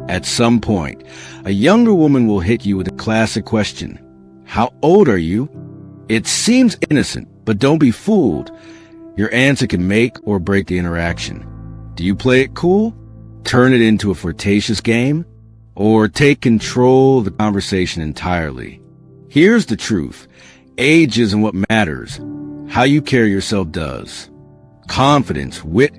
At some point, a younger woman will hit you with a classic question. How old are you? It seems innocent, but don't be fooled. Your answer can make or break the interaction. Do you play it cool? Turn it into a flirtatious game? Or take control of the conversation entirely? Here's the truth. Age isn't what matters. How you carry yourself does. Confidence, wit,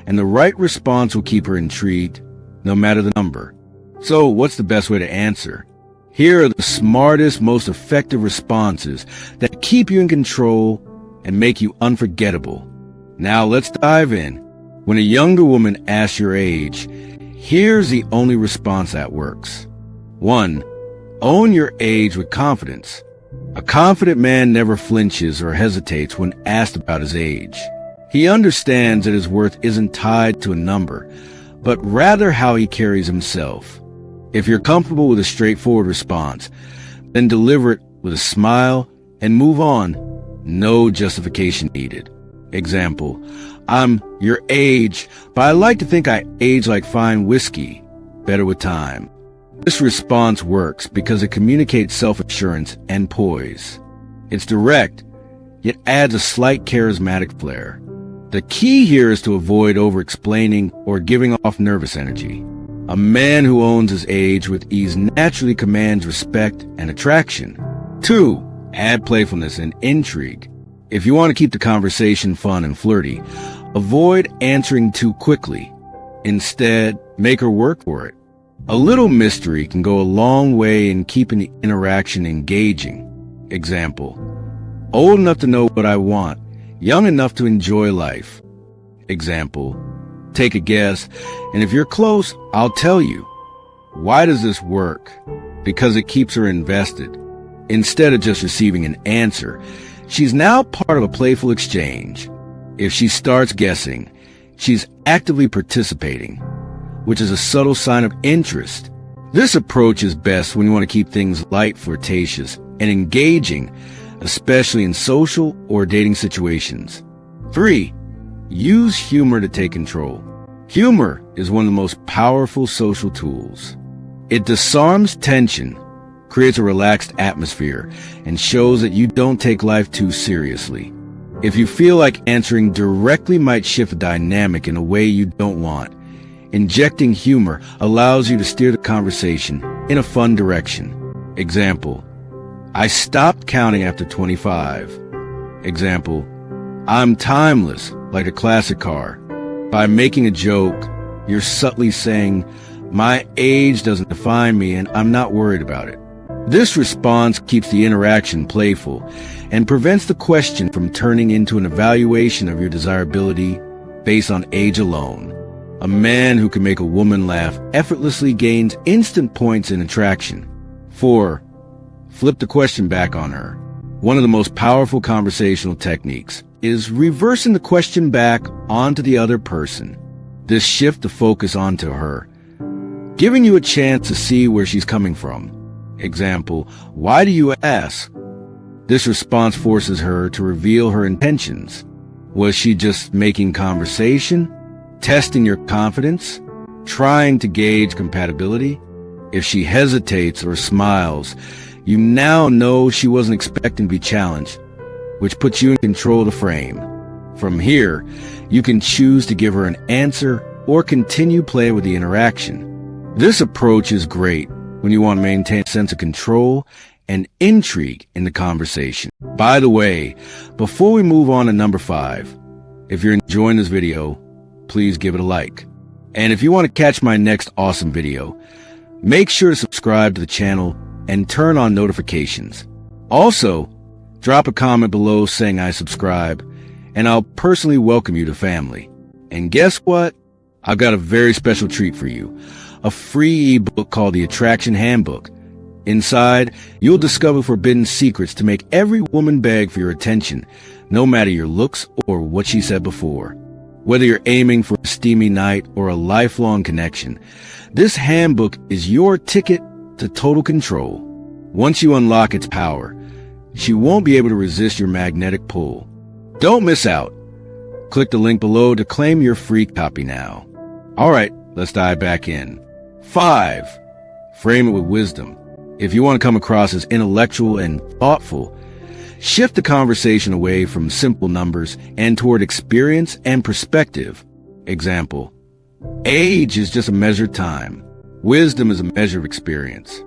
and the right response will keep her intrigued, no matter the number. So, what's the best way to answer? Here are the smartest, most effective responses that keep you in control and make you unforgettable. Now let's dive in. When a younger woman asks your age, here's the only response that works. 1. Own your age with confidence. A confident man never flinches or hesitates when asked about his age. He understands that his worth isn't tied to a number, but rather how he carries himself. If you're comfortable with a straightforward response, then deliver it with a smile and move on. No justification needed. Example, I'm your age, but I like to think I age like fine whiskey, better with time. This response works because it communicates self-assurance and poise. It's direct, yet adds a slight charismatic flair. The key here is to avoid over-explaining or giving off nervous energy. A man who owns his age with ease naturally commands respect and attraction. 2. Add playfulness and intrigue. If you want to keep the conversation fun and flirty, avoid answering too quickly. Instead, make her work for it. A little mystery can go a long way in keeping the interaction engaging. Example, old enough to know what I want, young enough to enjoy life. Example, take a guess, and if you're close, I'll tell you. Why does this work? Because it keeps her invested. Instead of just receiving an answer, she's now part of a playful exchange. If she starts guessing, she's actively participating, which is a subtle sign of interest. This approach is best when you want to keep things light, flirtatious, and engaging, especially in social or dating situations. 3. Use humor to take control. Humor is one of the most powerful social tools. It disarms tension, creates a relaxed atmosphere, and shows that you don't take life too seriously. If you feel like answering directly might shift the dynamic in a way you don't want, injecting humor allows you to steer the conversation in a fun direction. Example, I stopped counting after 25. Example, I'm timeless, like a classic car. By making a joke, you're subtly saying, my age doesn't define me and I'm not worried about it. This response keeps the interaction playful and prevents the question from turning into an evaluation of your desirability based on age alone. A man who can make a woman laugh effortlessly gains instant points in attraction. 4. Flip the question back on her. One of the most powerful conversational techniques is reversing the question back onto the other person. This shifts the focus onto her, giving you a chance to see where she's coming from. Example, why do you ask? This response forces her to reveal her intentions. Was she just making conversation? Testing your confidence? Trying to gauge compatibility? If she hesitates or smiles, you now know she wasn't expecting to be challenged, which puts you in control of the frame. From here, you can choose to give her an answer or continue playing with the interaction. This approach is great when you want to maintain a sense of control and intrigue in the conversation. By the way, before we move on to number 5, if you're enjoying this video, please give it a like. And if you want to catch my next awesome video, make sure to subscribe to the channel and turn on notifications. Also, drop a comment below saying I subscribe, and I'll personally welcome you to family. And guess what? I've got a very special treat for you. A free ebook called The Attraction Handbook. Inside, you'll discover forbidden secrets to make every woman beg for your attention, no matter your looks or what she said before. Whether you're aiming for a steamy night or a lifelong connection, this handbook is your ticket to total control. Once you unlock its power, she won't be able to resist your magnetic pull. Don't miss out. Click the link below to claim your free copy now. All right, let's dive back in. 5. Frame it with wisdom. If you want to come across as intellectual and thoughtful, shift the conversation away from simple numbers and toward experience and perspective. Example: age is just a measured time. Wisdom is a measure of experience.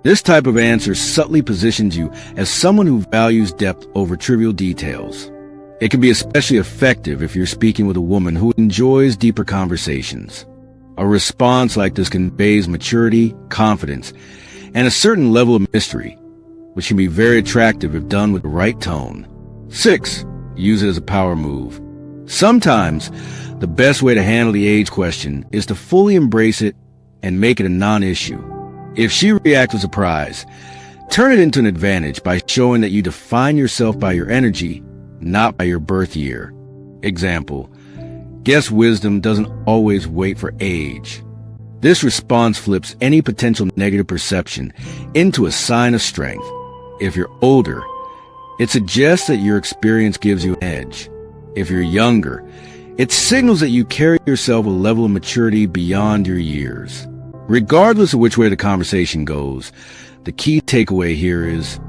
This type of answer subtly positions you as someone who values depth over trivial details. It can be especially effective if you're speaking with a woman who enjoys deeper conversations. A response like this conveys maturity, confidence, and a certain level of mystery, which can be very attractive if done with the right tone. 6. Use it as a power move. Sometimes, the best way to handle the age question is to fully embrace it and make it a non-issue. If she reacts with surprise, turn it into an advantage by showing that you define yourself by your energy, not by your birth year. Example: guess wisdom doesn't always wait for age. This response flips any potential negative perception into a sign of strength. If you're older, it suggests that your experience gives you an edge. If you're younger, it signals that you carry yourself a level of maturity beyond your years. Regardless of which way the conversation goes, the key takeaway here is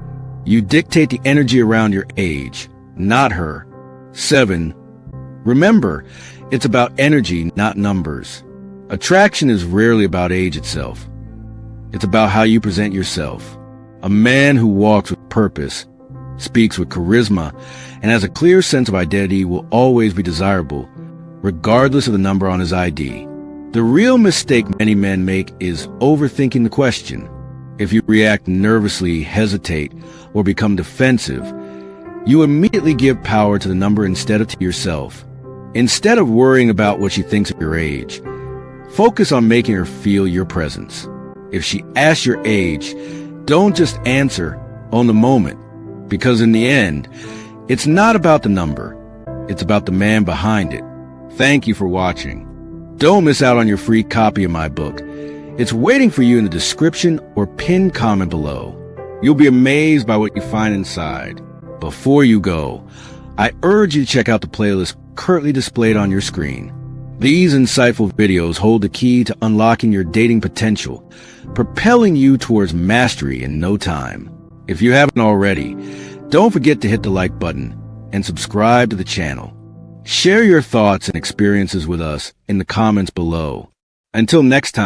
you dictate the energy around your age, not her. 7. Remember, it's about energy, not numbers. Attraction is rarely about age itself. It's about how you present yourself. A man who walks with purpose, speaks with charisma, and has a clear sense of identity will always be desirable, regardless of the number on his ID. The real mistake many men make is overthinking the question. If you react nervously, hesitate, or become defensive, you immediately give power to the number instead of to yourself. Instead of worrying about what she thinks of your age, focus on making her feel your presence. If she asks your age, don't just answer on the moment, because in the end, it's not about the number. It's about the man behind it. Thank you for watching. Don't miss out on your free copy of my book. It's waiting for you in the description or pinned comment below. You'll be amazed by what you find inside. Before you go, I urge you to check out the playlist currently displayed on your screen. These insightful videos hold the key to unlocking your dating potential, propelling you towards mastery in no time. If you haven't already, don't forget to hit the like button and subscribe to the channel. Share your thoughts and experiences with us in the comments below. Until next time.